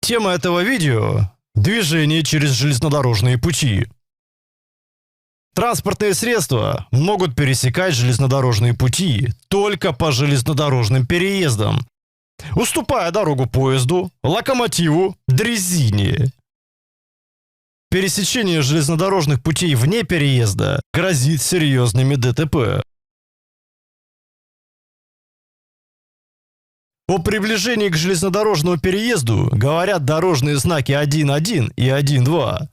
Тема этого видео – движение через железнодорожные пути. Транспортные средства могут пересекать железнодорожные пути только по железнодорожным переездам, уступая дорогу поезду, локомотиву, дрезине. Пересечение железнодорожных путей вне переезда грозит серьезными ДТП. О приближении к железнодорожному переезду говорят дорожные знаки 1.1 и 1.2.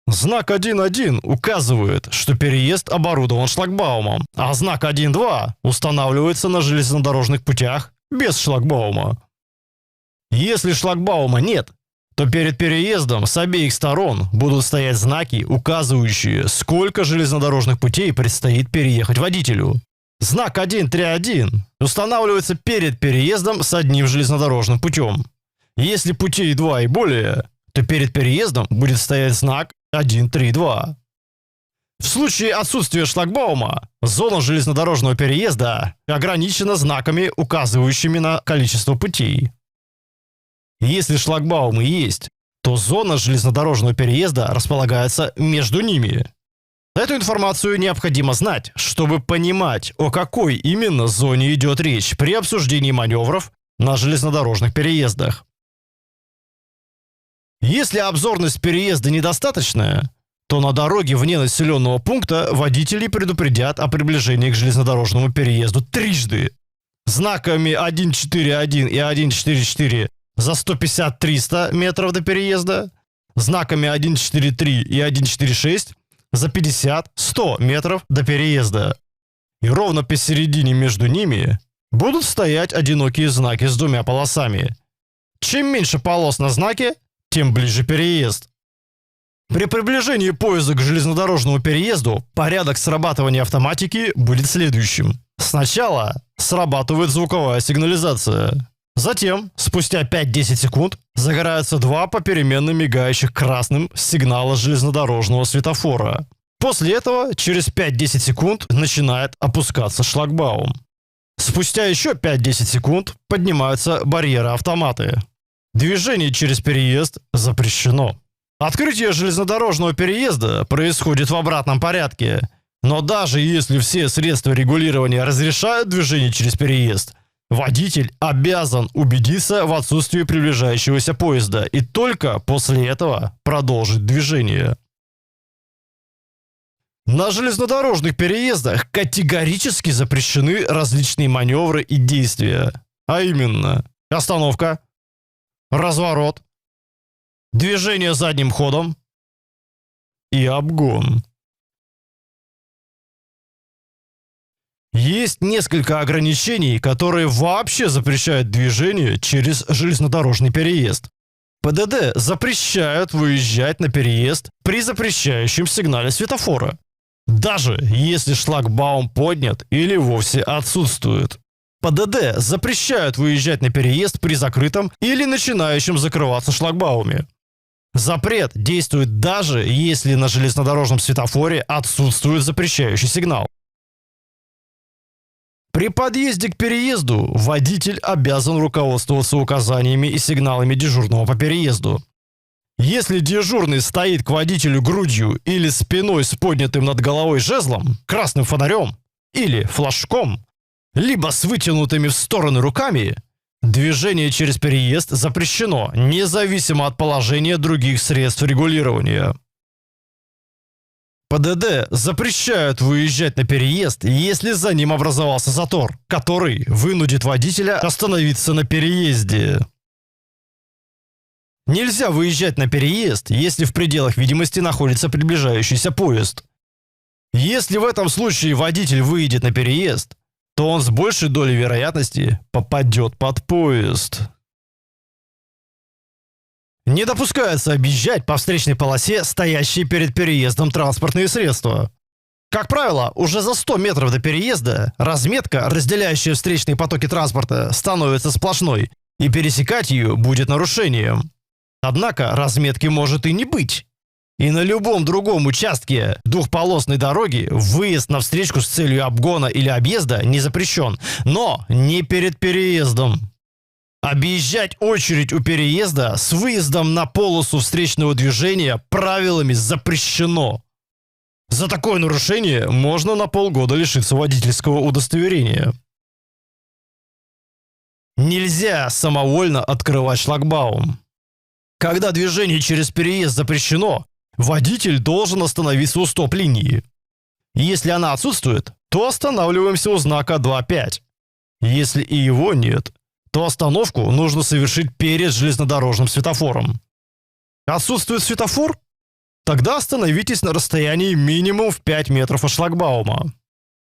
Знак 1.1 указывает, что переезд оборудован шлагбаумом, а знак 1.2 устанавливается на железнодорожных путях без шлагбаума. Если шлагбаума нет, то перед переездом с обеих сторон будут стоять знаки, указывающие, сколько железнодорожных путей предстоит переехать водителю. Знак 1.3.1 устанавливается перед переездом с одним железнодорожным путем. Если путей 2 и более, то перед переездом будет стоять знак 1.3.2. В случае отсутствия шлагбаума, зона железнодорожного переезда ограничена знаками, указывающими на количество путей. Если шлагбаумы есть, то зона железнодорожного переезда располагается между ними. Эту информацию необходимо знать, чтобы понимать, о какой именно зоне идет речь при обсуждении маневров на железнодорожных переездах. Если обзорность переезда недостаточная, то на дороге вне населенного пункта водители предупредят о приближении к железнодорожному переезду трижды. Знаками 1.4.1 и 1.4.4 за 150-300 метров до переезда, знаками 1.4.3 и 1.4.6 за 50-100 метров до переезда. И ровно посередине между ними будут стоять одинокие знаки с двумя полосами. Чем меньше полос на знаке, тем ближе переезд. При приближении поезда к железнодорожному переезду порядок срабатывания автоматики будет следующим. Сначала срабатывает звуковая сигнализация. Затем, спустя 5-10 секунд, загораются два попеременно мигающих красным сигнала железнодорожного светофора. После этого, через 5-10 секунд, начинает опускаться шлагбаум. Спустя еще 5-10 секунд поднимаются барьеры-автоматы. Движение через переезд запрещено. Открытие железнодорожного переезда происходит в обратном порядке. Но даже если все средства регулирования разрешают движение через переезд, водитель обязан убедиться в отсутствии приближающегося поезда и только после этого продолжить движение. На железнодорожных переездах категорически запрещены различные маневры и действия, а именно остановка, разворот, движение задним ходом и обгон. Есть несколько ограничений, которые вообще запрещают движение через железнодорожный переезд. ПДД запрещают выезжать на переезд при запрещающем сигнале светофора, даже если шлагбаум поднят или вовсе отсутствует. ПДД запрещают выезжать на переезд при закрытом или начинающем закрываться шлагбауме. Запрет действует даже если на железнодорожном светофоре отсутствует запрещающий сигнал. При подъезде к переезду водитель обязан руководствоваться указаниями и сигналами дежурного по переезду. Если дежурный стоит к водителю грудью или спиной с поднятым над головой жезлом, красным фонарем или флажком, либо с вытянутыми в стороны руками, движение через переезд запрещено, независимо от положения других средств регулирования. ПДД запрещают выезжать на переезд, если за ним образовался затор, который вынудит водителя остановиться на переезде. Нельзя выезжать на переезд, если в пределах видимости находится приближающийся поезд. Если в этом случае водитель выйдет на переезд, то он с большей долей вероятности попадет под поезд. Не допускается объезжать по встречной полосе стоящие перед переездом транспортные средства. Как правило, уже за 100 метров до переезда разметка, разделяющая встречные потоки транспорта, становится сплошной, и пересекать ее будет нарушением. Однако разметки может и не быть. И на любом другом участке двухполосной дороги выезд на встречку с целью обгона или объезда не запрещен, но не перед переездом. Объезжать очередь у переезда с выездом на полосу встречного движения правилами запрещено. За такое нарушение можно на полгода лишиться водительского удостоверения. Нельзя самовольно открывать шлагбаум. Когда движение через переезд запрещено, водитель должен остановиться у стоп-линии. Если она отсутствует, то останавливаемся у знака 2.5. Если и его нет, то остановку нужно совершить перед железнодорожным светофором. Отсутствует светофор? Тогда остановитесь на расстоянии минимум в 5 метров от шлагбаума.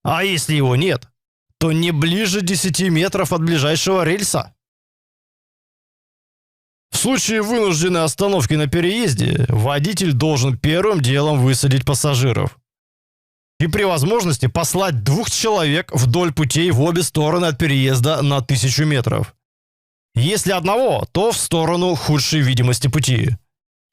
А если его нет, то не ближе 10 метров от ближайшего рельса. В случае вынужденной остановки на переезде водитель должен первым делом высадить пассажиров. И при возможности послать 2 человек вдоль путей в обе стороны от переезда на 1000 метров. Если одного, то в сторону худшей видимости пути.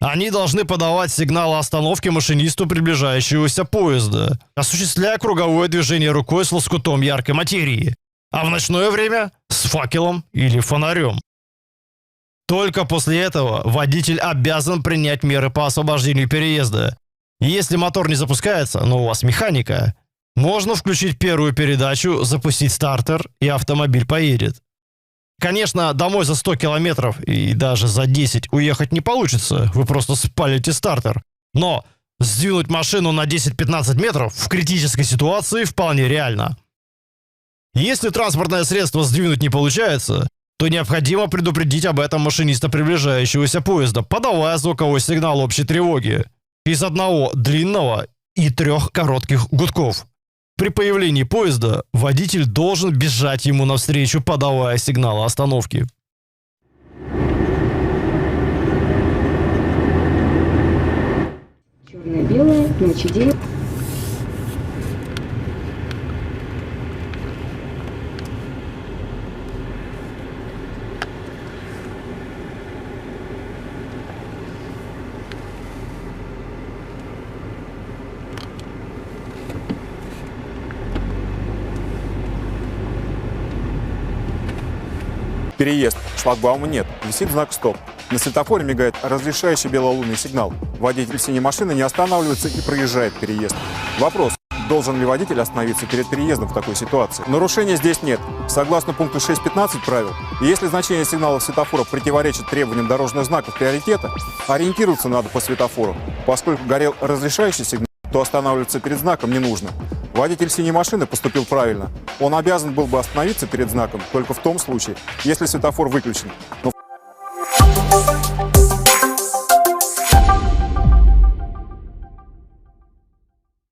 Они должны подавать сигнал о остановке машинисту приближающегося поезда, осуществляя круговое движение рукой с лоскутом яркой материи, а в ночное время с факелом или фонарем. Только после этого водитель обязан принять меры по освобождению переезда. Если мотор не запускается, но у вас механика, можно включить первую передачу, запустить стартер, и автомобиль поедет. Конечно, домой за 100 километров и даже за 10 уехать не получится, вы просто спалите стартер. Но сдвинуть машину на 10-15 метров в критической ситуации вполне реально. Если транспортное средство сдвинуть не получается, то необходимо предупредить об этом машиниста приближающегося поезда, подавая звуковой сигнал общей тревоги из 1 длинного и 3 коротких гудков. При появлении поезда водитель должен бежать ему навстречу, подавая сигнал о остановке. Черно-белое, ночи день. Переезд. Шлагбаума нет. Висит знак «Стоп». На светофоре мигает разрешающий белолунный сигнал. Водитель синей машины не останавливается и проезжает переезд. Вопрос. Должен ли водитель остановиться перед переездом в такой ситуации? Нарушения здесь нет. Согласно пункту 6.15 правил, если значение сигналов светофора противоречит требованиям дорожных знаков приоритета, ориентироваться надо по светофору. Поскольку горел разрешающий сигнал, то останавливаться перед знаком не нужно. Водитель синей машины поступил правильно. Он обязан был бы остановиться перед знаком только в том случае, если светофор выключен. Но